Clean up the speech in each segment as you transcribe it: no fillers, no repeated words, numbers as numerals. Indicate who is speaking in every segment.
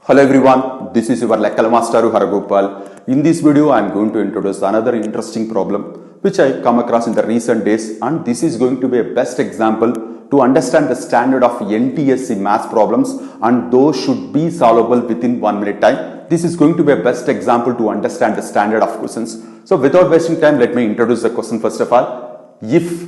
Speaker 1: Hello everyone, this is your Lekkal Masteru Haragopal. In this video, I am going to introduce another interesting problem which I come across in the recent days, and this is going to be a best example to understand the standard of NTSE math problems, and those should be solvable within 1 minute time. This is going to be a best example to understand the standard of questions. So without wasting time, let me introduce the question first of all. If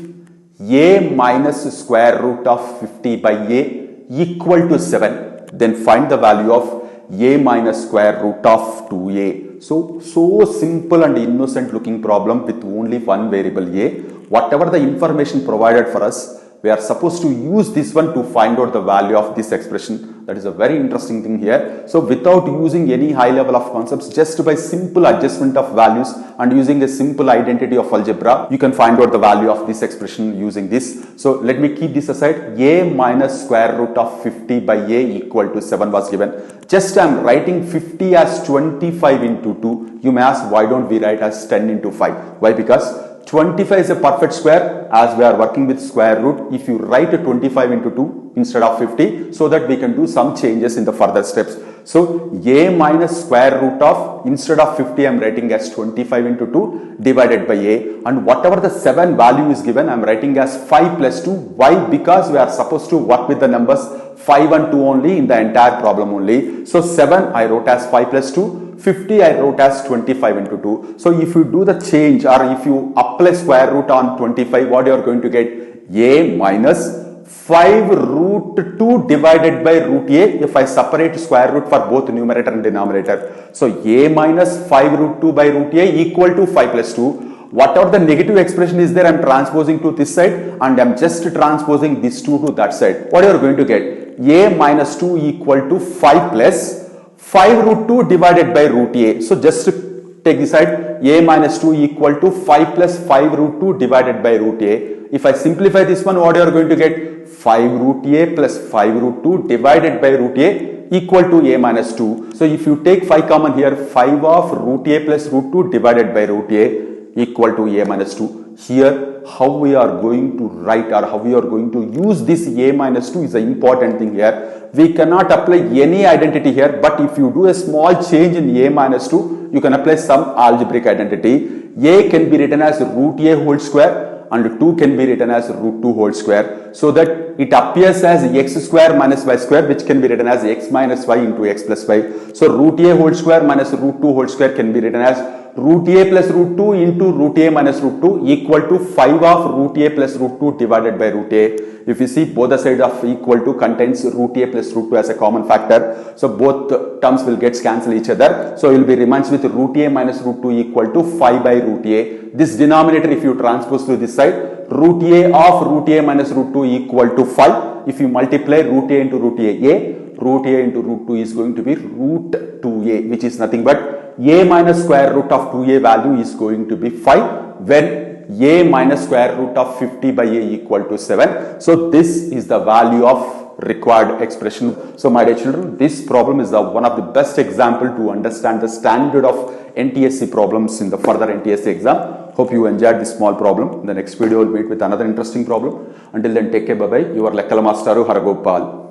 Speaker 1: a minus square root of 50 by a equal to 7, then find the value of a minus square root of 2a. So simple and innocent looking problem with only one variable a. Whatever the information provided for us, we are supposed to use this one to find out the value of this expression. That is a very interesting thing here. So without using any high level of concepts, just by simple adjustment of values and using a simple identity of algebra, you can find out the value of this expression using this. So let me keep this aside. A minus square root of 50 by a equal to 7 was given. Just I am writing 50 as 25 into 2. You may ask, why don't we write as 10 into 5? Why? Because 25 is a perfect square. As we are working with square root, if you write a 25 into 2 instead of 50, so that we can do some changes in the further steps. So a minus square root of, instead of 50, I am writing as 25 into 2 divided by a, and whatever the 7 value is given, I am writing as 5 plus 2. Why? Because we are supposed to work with the numbers 5 and 2 only in the entire problem only. So 7 I wrote as 5 plus 2. 50 I wrote as 25 into 2. So if you do the change, or if you apply square root on 25, what you are going to get? A minus 5 root 2 divided by root a, if I separate square root for both numerator and denominator. So a minus 5 root 2 by root a equal to 5 plus 2. Whatever the negative expression is there, I am transposing to this side, and I am just transposing this 2 to that side. What you are going to get? A minus 2 equal to 5 plus 5 root 2 divided by root a. So just take this side, a minus 2 equal to 5 plus 5 root 2 divided by root a. If I simplify this one, what you are going to get? 5 root a plus 5 root 2 divided by root a equal to a minus 2. So if you take 5 common here, 5 of root a plus root 2 divided by root a equal to a minus 2. Here, how we are going to write, or how we are going to use this a minus 2 is the important thing here. We cannot apply any identity here, but if you do a small change in a minus 2, you can apply some algebraic identity. A can be written as root a whole square, and 2 can be written as root 2 whole square, so that it appears as x square minus y square, which can be written as x minus y into x plus y. So root a whole square minus root 2 whole square can be written as root a plus root 2 into root a minus root 2 equal to 5 of root a plus root 2 divided by root a. If you see, both the sides of equal to contains root a plus root 2 as a common factor. So both terms will get cancel each other. So it will be remains with root a minus root 2 equal to 5 by root a. This denominator, if you transpose to this side, root a of root a minus root 2 equal to 5. If you multiply root a into root a, root a into root 2 is going to be root 2a, which is nothing but a minus square root of 2a value is going to be 5 when a minus square root of 50 by a equal to 7. So this is the value of required expression. So my dear children, this problem is one of the best example to understand the standard of NTSE problems in the further NTSE exam. Hope you enjoyed this small problem. In the next video, we'll meet with another interesting problem. Until then, take care. Bye-bye. Your Lekkal Masteru Haragopal.